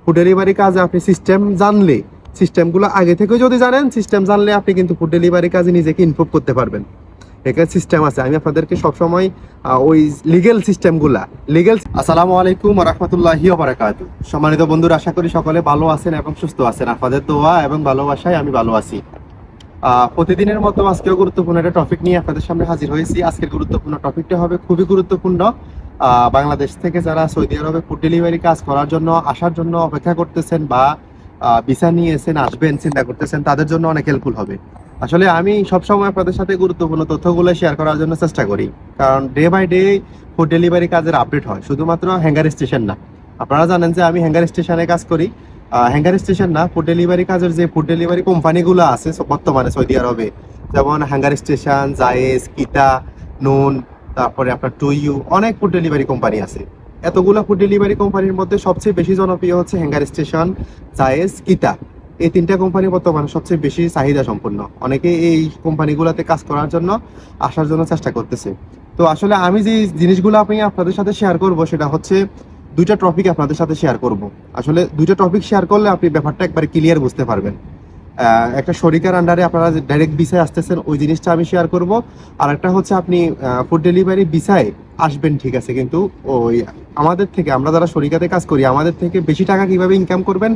Food delivery কাজে আপনি system জানলে, সিস্টেমগুলো আগে থেকে যদি জানেন, সিস্টেম জানলে আপনি কিন্তু ফুড ডেলিভারি কাজে নিজেকে ইনভলভ করতে পারবেন। এখানে সিস্টেম আছে, আমি আপনাদেরকে সবসময় ওই লিগেল সিস্টেমগুলা লিগেল। আসসালামু আলাইকুম ওয়া রাহমাতুল্লাহি ওয়া বারাকাতুহু। সম্মানিত বন্ধুরা, আশা করি সকলে ভালো আছেন এবং সুস্থ আছেন। আপনাদের দোয়া এবং ভালোবাসায় আমি ভালো আছি। প্রতিদিনের মতো আজকেও গুরুত্বপূর্ণ একটা টপিক নিয়ে আপনাদের সামনে হাজির হয়েছি। আজকের গুরুত্বপূর্ণ টপিকটা হবে খুবই গুরুত্বপূর্ণ। বাংলাদেশ থেকে যারা সৌদি আরবে ফুড ডেলিভারি কাজ করার জন্য আসার জন্য অপেক্ষা করতেছেন বা ভিসা নিয়েছেন, আসবেন চিন্তা করতেছেন, তাদের জন্য অনেক হেল্পফুল হবে। আসলে আমি সবসময় আপনাদের সাথে গুরুত্বপূর্ণ তথ্যগুলো শেয়ার করার জন্য চেষ্টা করি, কারণ day by day food delivery কাজের আপডেট হয়, শুধুমাত্র হ্যাঙ্গার স্টেশন না। আপনারা জানেন যে আমি হ্যাঙ্গার স্টেশনে কাজ করি। হ্যাঙ্গার স্টেশন না, ফুড ডেলিভারি কাজের যে ফুড ডেলিভারি কোম্পানিগুলো আছে বর্তমানে সৌদি আরবে, যেমন হ্যাঙ্গার স্টেশন, জায়েজ, কিতা, নুন, তারপরে আপনার টু ইউ, অনেক ফুড ডেলিভারি কোম্পানি আছে। এতগুলো ফুড ডেলিভারি কোম্পানির মধ্যে সবচেয়ে বেশি জনপ্রিয় হচ্ছে হ্যাঙ্গার স্টেশন, জায়েজ, কিতা। এই তিনটা কোম্পানি বর্তমানে সবচেয়ে বেশি চাহিদা সম্পন্ন। অনেকে এই কোম্পানিগুলোতে কাজ করার জন্য আসার জন্য চেষ্টা করতেছে। তো আসলে আমি যে জিনিসগুলো আপনাদের সাথে শেয়ার করব সেটা হচ্ছে দুইটা টপিক আপনাদের সাথে শেয়ার করব। আসলে দুইটা টপিক শেয়ার করলে আপনি ব্যাপারটা একবারে ক্লিয়ার বুঝতে পারবেন। একটা শরিকার আন্ডারে আপনারা ডাইরেক্ট ভিসায় আসতেছেন, ওই জিনিসটা আমি শেয়ার করব। আর একটা হচ্ছে আপনি ফুড ডেলিভারি ভিসায় আসবেন, ঠিক আছে, কিন্তু ওই আমাদের থেকে, আমরা যারা শরিকাতে কাজ করি, আমাদের থেকে বেশি টাকা কিভাবে ইনকাম করবেন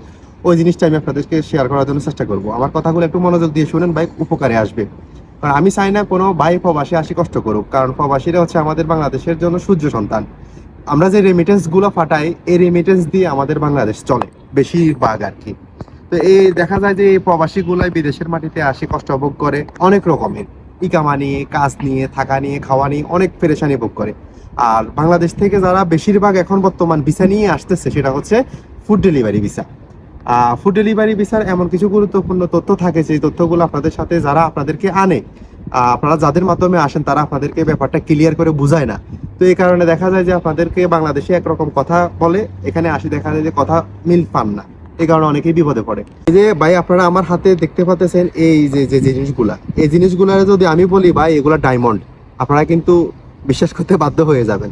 ওই জিনিসটা আমি আপনাদেরকে শেয়ার করার জন্য চেষ্টা করব। আমার কথাগুলো একটু মনোযোগ দিয়ে শুনেন, ভাই, উপকারে আসবে। কারণ আমি চাই না কোনো ভাই প্রবাসী আসি কষ্ট করুক, কারণ প্রবাসীরা হচ্ছে আমাদের বাংলাদেশের জন্য সূর্য সন্তান। আমরা যে রেমিটেন্সগুলো ফাটাই, এই রেমিটেন্স দিয়ে আমাদের বাংলাদেশ চলে বেশিরভাগ আর কি। তো এই দেখা যায় যে এই প্রবাসীগুলাই বিদেশের মাটিতে আসি, কষ্ট ভোগ করে অনেক রকমের, ইকামা নিয়ে, কাজ নিয়ে, থাকা নিয়ে, খাওয়া নিয়ে অনেক পেরেশানি ভোগ করে। আর বাংলাদেশ থেকে যারা বেশিরভাগ এখন বর্তমান ভিসা নিয়ে আসতেছে সেটা হচ্ছে food delivery visa. Food delivery ভিসার এমন কিছু গুরুত্বপূর্ণ তথ্য থাকে, সেই তথ্যগুলো আপনাদের সাথে যারা আপনাদেরকে আনে, আপনারা যাদের মাধ্যমে আসেন, তারা আপনাদেরকে ব্যাপারটা ক্লিয়ার করে বুঝায় না। তো এই কারণে দেখা যায় যে আপনাদেরকে বাংলাদেশে একরকম কথা বলে, এখানে আসি দেখা যায় যে কথা মিল পান না। এই কারণে অনেকেই বিপদে পড়ে। এই যে ভাই, আপনারা আমার হাতে দেখতে পাচ্ছেন এই যে যে জিনিসগুলা, এই জিনিসগুলার যদি আমি বলি ভাই এগুলা ডায়মন্ড, আপনারা কিন্তু বিশ্বাস করতে বাধ্য হয়ে যাবেন।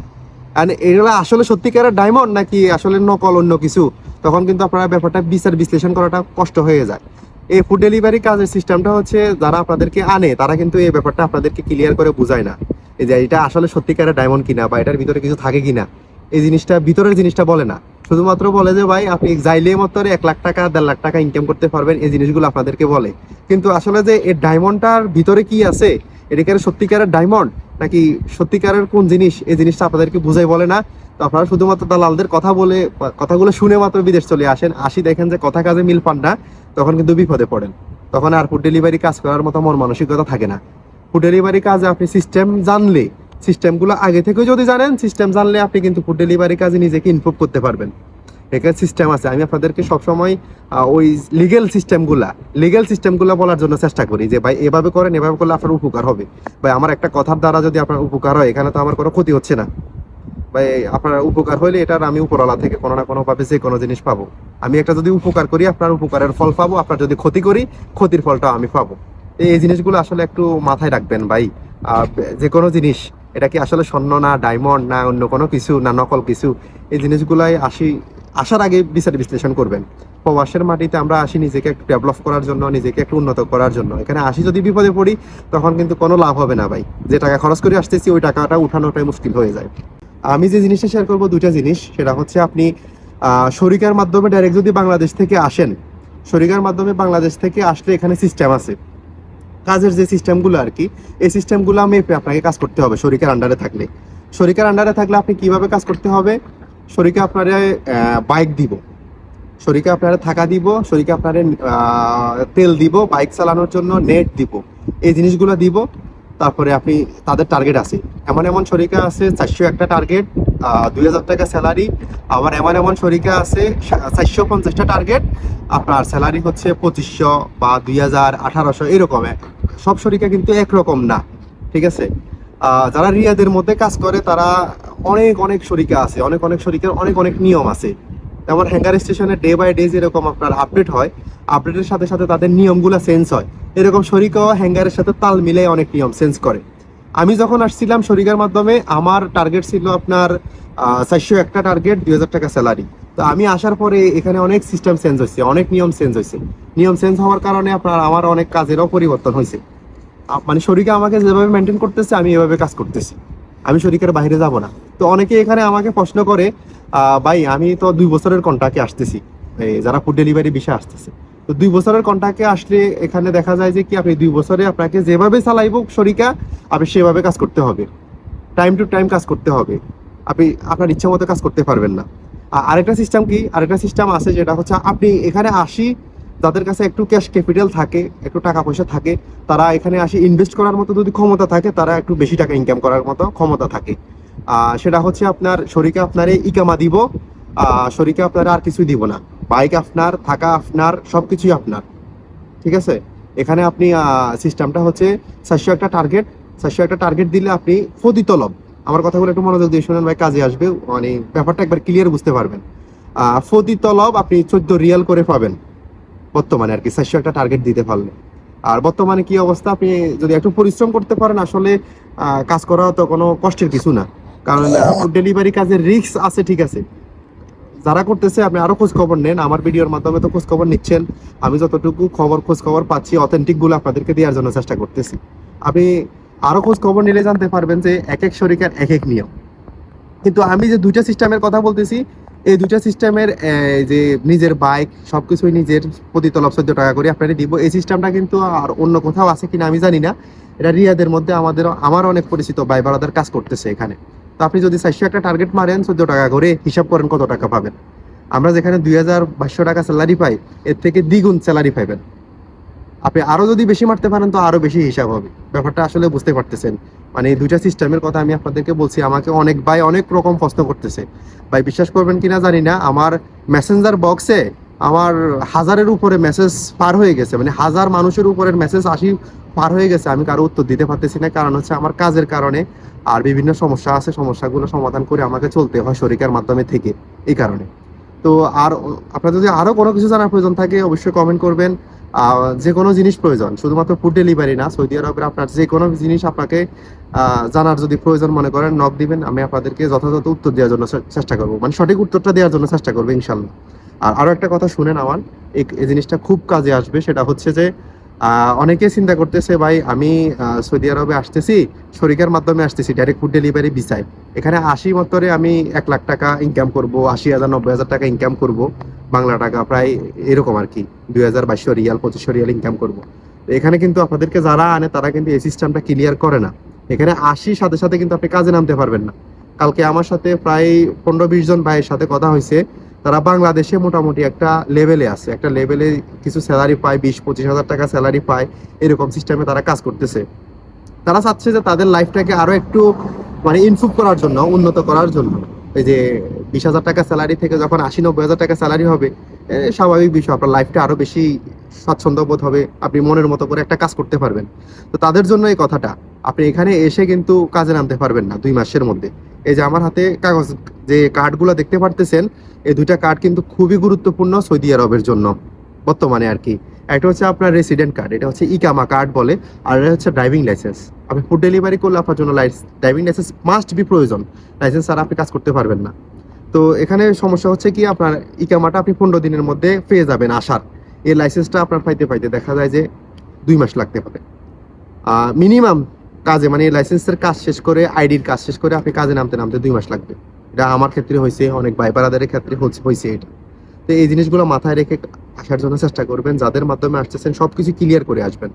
আর এগুলা আসলে সত্যিকারের ডায়মন্ড নাকি আসলে নকল অন্য কিছু, তখন কিন্তু আপনারা ব্যাপারটা বিচার বিশ্লেষণ করাটা কষ্ট হয়ে যায়। এই ফুড ডেলিভারি কাজের সিস্টেমটা হচ্ছে যারা আপনাদেরকে আনে তারা কিন্তু এই ব্যাপারটা আপনাদেরকে ক্লিয়ার করে বোঝায় না, এই যে এটা আসলে সত্যিকারের ডায়মন্ড কিনা বা এটার ভিতরে কিছু থাকে কিনা। এই জিনিসটা, ভিতরের জিনিসটা বলে না, শুধুমাত্র বলে যে ভাই আপনি যাইলে মতো 1 লাখ টাকা 1.5 লাখ টাকা ইনকাম করতে পারবেন, এই জিনিসগুলো আপনাদেরকে বলে। কিন্তু আসলে যে এই ডায়মন্ডটার ভিতরে কি আছে, এটাকে সত্যিকারের ডায়মন্ড নাকি সত্যিকারের কোন জিনিস, এই জিনিসটা আপনাদেরকে বুঝাই বলে না। তো আপনারা শুধুমাত্র দালালদের কথা বলে, কথাগুলো শুনে মাত্র বিদেশ চলে আসেন, আসি দেখেন যে কথা কাজে মিল পান না, তখন কিন্তু বিপদে পড়েন। তখন আর ফুড ডেলিভারি কাজ করার মতো মন মানসিকতা থাকে না। ফুড ডেলিভারি কাজে আপনি সিস্টেম জানলে, সিস্টেমগুলো আগে থেকে যদি জানেন, সিস্টেম জানলে আপনি কিন্তু ফুড ডেলিভারি কাজে নিজেকে ইনভলভ করতে পারবেন। এখানে সিস্টেম আছে, আমি আপনাদেরকে সবসময় ওই লিগেল সিস্টেমগুলো বলার জন্য চেষ্টা করি যে ভাই এভাবে করেন, এভাবে করলে আপনার উপকার হবে। ভাই আমার একটা কথার দ্বারা যদি আপনার উপকার হয়, এখানে তো আমার কোনো ক্ষতি হচ্ছে না। ভাই আপনার উপকার হইলে এটার আমি উপরওয়ালা থেকে কোনো না কোনো ভাবে যে কোনো জিনিস পাবো। আমি একটা যদি উপকার করি, আপনার উপকারের ফল পাবো, আপনার যদি ক্ষতি করি, ক্ষতির ফলটা আমি পাবো। এই জিনিসগুলো আসলে একটু মাথায় রাখবেন ভাই। যে কোনো জিনিস, এটা কি আসলে স্বর্ণ না ডায়মন্ড না অন্য কোনো কিছু না নকল কিছু, এই জিনিসগুলাই আসার আগে বিচার বিশ্লেষণ করবেন। প্রবাসের মাটিতে আমরা আসি নিজেকে একটু ডেভেলপ করার জন্য, নিজেকে একটু উন্নত করার জন্য। এখানে আসি যদি বিপদে পড়ি, তখন কিন্তু কোনো লাভ হবে না ভাই। যে টাকা খরচ করে আসতেছি ওই টাকাটা উঠানোটাই মুশকিল হয়ে যায়। আমি যে জিনিসটা শেয়ার করবো, দুইটা জিনিস, সেটা হচ্ছে আপনি শরিকার মাধ্যমে ডাইরেক্ট যদি বাংলাদেশ থেকে আসেন, শরিকার মাধ্যমে বাংলাদেশ থেকে আসলে এখানে সিস্টেম আছে, কাজের যে সিস্টেমগুলো আর কি, এই সিস্টেমগুলো মেপে আপনাকে কাজ করতে হবে। শরিকার আন্ডারে থাকলে, শরিকার আন্ডারে থাকলে আপনি কিভাবে কাজ করতে হবে, শরিকা আপনার বাইক দিব, শরিকা আপনারা থাকা দিব, শরিকা আপনার তেল দিব, বাইক চালানোর জন্য নেট দিব, এই জিনিসগুলো দিব। তারপরে আপনি, তাদের টার্গেট আছে, এমন এমন শরিকা আছে 401টা টার্গেট, 2000 টাকা স্যালারি। আবার এমন এমন শরিকা আছে 450টা টার্গেট, আপনার স্যালারি হচ্ছে 2500 বা 2000, 1800 এরকম। সব শরিকা কিন্তু একরকম না, ঠিক আছে। যারা রিয়াদের মধ্যে কাজ করে তারা অনেক অনেক শরিকা আছে, অনেক অনেক শরিকার অনেক অনেক নিয়ম আছে। যেমন হ্যাঙ্গার স্টেশনে ডে বাই ডে যেরকম আপনার আপডেট হয়, আপডেটের সাথে সাথে তাদের নিয়মগুলো চেঞ্জ হয়, এরকম শরিকাও হ্যাঙ্গারের সাথে তাল মিলে অনেক নিয়ম চেঞ্জ করে। আমি যখন আসছিলাম শরিকার মাধ্যমে, আমার টার্গেট ছিল আপনার 401টা টার্গেট, 2000 টাকা স্যালারি। তো আমি আসার পরে এখানে অনেক সিস্টেম চেঞ্জ হয়েছে, অনেক নিয়ম চেঞ্জ হয়েছে। নিয়ম চেঞ্জ হওয়ার কারণে আপনার আমার অনেক কাজেরও পরিবর্তন হয়েছে। মানে শরীকে আমাকে যেভাবে মেনটেন করতেছে আমি এভাবে কাজ করতেছি, আমি শরীকের বাইরে যাব না। তো অনেকে এখানে আমাকে প্রশ্ন করে, ভাই আমি তো 2 বছরের কন্ট্রাক্টে আসতেছি, যারা ফুড ডেলিভারি বিষয়ে আসতেছে, তো 2 বছরের কন্ট্রাক্টে আসলে এখানে দেখা যায় যে কি আপনি 2 বছরে আপনাকে যেভাবে চালাইব শরিকা আপনি সেভাবে কাজ করতে হবে, টাইম টু টাইম কাজ করতে হবে, আপনি আপনার ইচ্ছা মতো কাজ করতে পারবেন না। আরেকটা সিস্টেম কি, আরেকটা সিস্টেম আছে যেটা হচ্ছে আপনি এখানে আসি, যাদের কাছে একটু ক্যাশ ক্যাপিটাল থাকে, একটু টাকা পয়সা থাকে, তারা এখানে আসি ইনভেস্ট করার মতো যদি ক্ষমতা থাকে, তারা একটু বেশি টাকা ইনকাম করার মতো ক্ষমতা থাকে। সেটা হচ্ছে আপনার শরীকে আপনার ইকামা দিব, শরীকে আপনার আর কিছুই দিব না, বাইক আপনার, থাকা আপনার, সবকিছুই আপনার। ঠিক আছে, এখানে আপনি সিস্টেমটা হচ্ছে 400 একটা টার্গেট দিলে আপনি ফদি তলব, আমার কথাগুলো একটু মনোযোগ দিয়ে শুনেন ভাই, কাজে আসবে, মানে ব্যাপারটা একবার ক্লিয়ার বুঝতে পারবেন। ফদি তলব আপনি 14 রিয়াল করে পাবেন বর্তমানে আর কি, 400 একটা টার্গেট দিতে পারলে। আর বর্তমানে কি অবস্থা, আপনি যদি একটু পরিশ্রম করতে পারেন, আসলে কাজ করা তো কোনো কষ্টের কিছু না, কারণ ফুড ডেলিভারি কাজের রিস্ক আছে, ঠিক আছে। যারা করতেছে আপনি আরো খোঁজ খবর নেন, আমার ভিডিওর মাধ্যমে তো খোঁজ খবর নিচ্ছেন, আমি যতটুকু খোঁজ খবর পাচ্ছি অথেন্টিক গুলো আপনাদেরকে দেওয়ার জন্য চেষ্টা করতেছি। আপনি আরো খোঁজ খবর নিলে জানতে পারবেন যে এক এক শরিকের এক এক নিয়ম। কিন্তু আমি যে 2টা সিস্টেমের কথা বলতেছি, এই 2টা সিস্টেমের যে নিজের বাইক সবকিছুই নিজের, প্রতি তলব 14 টাকা করে আপনারা দিব, এই সিস্টেমটা কিন্তু আর অন্য কোথাও আছে কিনা আমি জানি না। এটা রিয়াদের মধ্যে আমার অনেক পরিচিত ভাই বারাদার কাজ করতেছে এখানে। তো আপনি যদি 400 একটা টার্গেট মারেন 14 টাকা করে, হিসাব করেন কত টাকা পাবেন। আমরা যেখানে 2200 টাকা স্যালারি পাই, এর থেকে দ্বিগুণ স্যালারি পাইবেন। আপনি আরো যদি বেশি মারতে পারেন তো আরো বেশি হিসাব হবে। ব্যাপারটা আসলে বুঝতে পারতেছেন, মানে এই 2টা সিস্টেমের কথা আমি আপনাদেরকে বলছি। আমাকে অনেক ভাই অনেক রকম প্রশ্ন করতেছে, ভাই বিশ্বাস করবেন কিনা জানি না, আমার মেসেঞ্জার বক্সে আমার 1000-এর উপরে মেসেজ পার হয়ে গেছে, মানে 1000 মানুষের উপরের মেসেজ পার হয়ে গেছে, আমি কারো উত্তর দিতে পারতেছি না। কারণ হচ্ছে আমার কাজের কারণে, আর বিভিন্ন সমস্যা আছে, সমস্যাগুলো সমাধান করে আমাকে চলতে হয় শরিকার মাধ্যমে থেকে, এই কারণে। তো আর আপনার যদি আরো কোনো কিছু জানার প্রয়োজন থাকে অবশ্যই কমেন্ট করবেন। যে কোনো জিনিস প্রয়োজন, শুধুমাত্র ফুড ডেলিভারি না, সৌদি আরবের আপনার যে কোনো জিনিস আপনাকে জানার যদি প্রয়োজন মনে করেন, নক দিবেন, আমি আপনাদেরকে যথাযথ উত্তর দেওয়ার জন্য চেষ্টা করবো, মানে সঠিক উত্তরটা দেওয়ার জন্য চেষ্টা করবো ইনশাল্লাহ। আর আরো একটা কথা শুনেন আমার, এই জিনিসটা খুব কাজে আসবে, সেটা হচ্ছে যে অনেকে চিন্তা করতেছে ভাই আমি সৌদি আরবে আসতেছি, শরিকার মাধ্যমে আসতেছি, ডাইরেক্ট ফুড ডেলিভারি ভিসায়, এখানে 80 মাত্রে আমি 1 লাখ টাকা ইনকাম করবো, 80,000 90,000 টাকা ইনকাম করবো, বাংলা টাকা প্রায় এরকম আর কি, 2200 রিয়াল 2500 রিয়াল ইনকাম করবো। তো এখানে কিন্তু আপনাদেরকে যারা আনে তারা কিন্তু এই সিস্টেমটা ক্লিয়ার করে না। এখানে 80 সাথে সাথে কিন্তু আপনি কাজে নামতে পারবেন না। কালকে আমার সাথে প্রায় 15-20 জন ভাইয়ের সাথে কথা হয়েছে, তারা বাংলাদেশে মোটামুটি একটা লেভেলে আছে, একটা লেভেলে কিছু স্যালারি পায়, 20-25 হাজার টাকা স্যালারি পায়, এরকম সিস্টেমে তারা কাজ করতেছে। তারা চাচ্ছে যে তাদের লাইফটাকে আরো একটু মানে ইমপ্রুভ করার জন্য, উন্নত করার জন্য, এই যে 20,000 টাকা স্যালারি থেকে যখন 80-90 হাজার টাকা স্যালারি হবে, স্বাভাবিক বিষয়, আপনার লাইফটা আরো বেশি স্বাচ্ছন্দ্য বোধ হবে, আপনি মনের মতো করে একটা কাজ করতে পারবেন। তো তাদের জন্য এই কথাটা, আপনি এখানে এসে কিন্তু কাজে নামতে পারবেন না 2 মাসের মধ্যে। এই যে আমার হাতে কাগজ, যে কার্ডগুলো দেখতে পারতেছেন, এই 2টা কার্ড কিন্তু খুবই গুরুত্বপূর্ণ সৌদি আরবের জন্য বর্তমানে আর কি। একটা হচ্ছে আপনার রেসিডেন্ট কার্ড, এটা হচ্ছে ইকামা কার্ড বলে, আর এটা হচ্ছে ড্রাইভিং লাইসেন্স। আপনি ফুড ডেলিভারি করলে আপনার জন্য ড্রাইভিং লাইসেন্স মাস্ট বি প্রয়োজন, লাইসেন্স ছাড়া আপনি কাজ করতে পারবেন না। তো এখানে সমস্যা হচ্ছে কি, আপনার ইকামাটা আপনি 15 দিনের মধ্যে পেয়ে যাবেন আসার, এই লাইসেন্সটা আপনার পাইতে পাইতে দেখা যায় যে 2 মাস লাগতে পারে মিনিমাম কাজে, মানে লাইসেন্সের কাজ শেষ করে, আইডির কাজ শেষ করে আপনি কাজে নামতে নামতে 2 মাস লাগবে। এটা আমার ক্ষেত্রে হয়েছে, অনেক ভাই বারাদারের ক্ষেত্রে হয়েছে এটা। তো এই জিনিসগুলো মাথায় রেখে আসার জন্য চেষ্টা করবেন, যাদের মাধ্যমে আসতেছেন সবকিছু ক্লিয়ার করে আসবেন।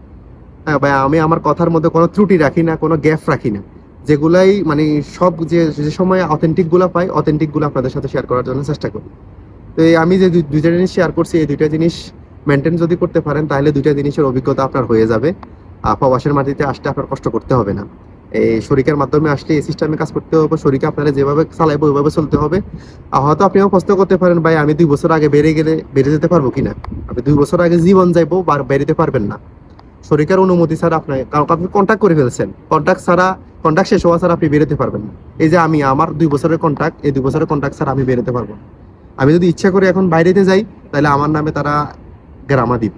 হ্যাঁ ভাই, আমি আমার কথার মধ্যে কোনো ত্রুটি রাখি না, কোনো গ্যাপ রাখি না, যেগুলাই মানে সব যে সময় অথেন্টিক গুলা পাই, অথেন্টিক গুলো আপনাদের সাথে শেয়ার করার জন্য চেষ্টা করি। তো এই আমি যে 2টা জিনিস শেয়ার করছি, এই 2টা জিনিস মেনটেন যদি করতে পারেন, তাহলে 2টা জিনিসের অভিজ্ঞতা আপনার হয়ে যাবে। প্রবাসের মাটিতে আসতে আপনার কষ্ট করতে হবে না। এই শরিকের মাধ্যমে আসলে এই সিস্টেমে কাজ করতে হবে, শরিকে আপনারা যেভাবে চালাইবো ওইভাবে চলতে হবে। হয়তো আপনিও প্রশ্ন করতে পারেন ভাই আমি 2 বছর আগে বেড়ে যেতে পারবো কিনা। আপনি 2 বছর আগে জীবন যাইবো, বেরোতে পারবেন না শরিকের অনুমতি ছাড়া। কারণ আপনি কন্ট্যাক্ট করে ফেলছেন, কন্ট্যাক্ট শেষ হওয়া ছাড়া আপনি বেরোতে পারবেন না। এই যে আমার 2 বছরের কন্ট্যাক্ট, এই 2 বছরের কন্ট্যাক্ট ছাড়া আমি বেরোতে পারবো না। আমি যদি ইচ্ছা করে এখন বাইরেতে যাই, তাহলে আমার নামে তারা গ্রামা দিব,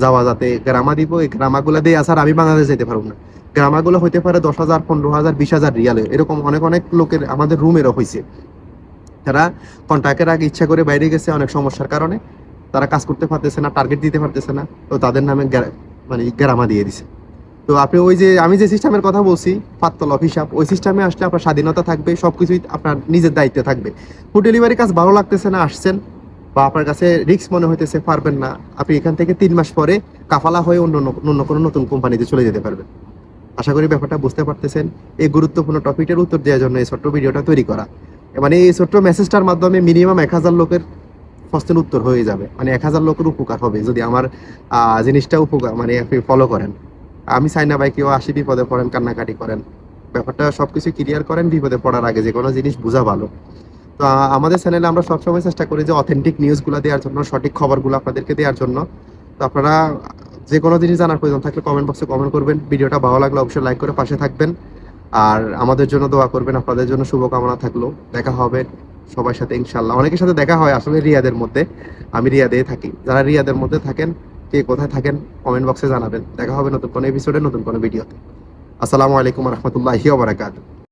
যাওয়া যাতে গ্রামা দিব, এই গ্রামাগুলো দিয়ে আসার আমি বাংলাদেশ যেতে পারবো না। গ্রামাগুলো হইতে পারে 10,000 15,000 20,000 রিয়ালে, এরকম অনেক অনেক লোকের আমাদের রুমেরও হয়েছে। তারা কন্ট্রাক্টের আগে ইচ্ছা করে বাইরে গেছে অনেক সমস্যার কারণে, তারা কাজ করতে পারতেছে না, টার্গেট দিতে পারতেছে না, তো তাদের নামে মানে গ্যারামা দিয়ে দিছে। তো আপনি ওই যে আমি যে সিস্টেমের কথা বলছি পাত্তল অফ হিসাব, ওই সিস্টেমে আসলে আপনার স্বাধীনতা থাকবে, সবকিছুই আপনার নিজের দায়িত্বে থাকবে। ফুড ডেলিভারি কাজ ভালো লাগতেছে না, আসছেন বা আপনার কাছে রিস্ক মনে হইতেছে, পারবেন না, আপনি এখান থেকে 3 মাস পরে কাফালা হয়ে অন্য কোনো নতুন কোম্পানিতে চলে যেতে পারবেন। আশা করি ব্যাপারটা বুঝতে পারতেছেন। এই গুরুত্বপূর্ণ টপিকের উত্তর দেওয়ার জন্য এই ছোট্ট ভিডিওটা তৈরি করা। মানে এই ছোট্ট মেসেজটার মাধ্যমে মিনিমাম 1000 লোকের প্রশ্নের উত্তর হয়ে যাবে, মানে 1000 লোকের উপকার হবে যদি আমার জিনিসটা উপকার মানে আপনি ফলো করেন। আমি চাই না ভাই কেউ আসি বিপদে পড়েন, কান্নাকাটি করেন। ব্যাপারটা সবকিছু ক্লিয়ার করেন, বিপদে পড়ার আগে যে কোনো জিনিস বোঝা ভালো। তো আমাদের চ্যানেলে আমরা সবসময় চেষ্টা করি যে অথেন্টিক নিউজগুলো দেওয়ার জন্য, সঠিক খবরগুলো আপনাদেরকে দেওয়ার জন্য। তো আপনারা যে কোনো জিনিস জানার প্রয়োজন থাকলে কমেন্ট বক্সে কমেন্ট করবেন। ভিডিওটা ভালো লাগলে অবশ্যই লাইক করে পাশে থাকবেন, আর আমাদের জন্য দোয়া করবেন। আপনাদের জন্য শুভকামনা থাকলো। দেখা হবে সবার সাথে ইনশাল্লাহ। অনেকের সাথে দেখা হয় আসলে রিয়াদের মধ্যে, আমি রিয়াদে থাকি। যারা রিয়াদের মধ্যে থাকেন, কে কোথায় থাকেন কমেন্ট বক্সে জানাবেন। দেখা হবে নতুন কোনো এপিসোডে, নতুন কোনো ভিডিওতে। আসসালামু আলাইকুম রহমতুল্লাহি ওয়া বারাকাতুহু।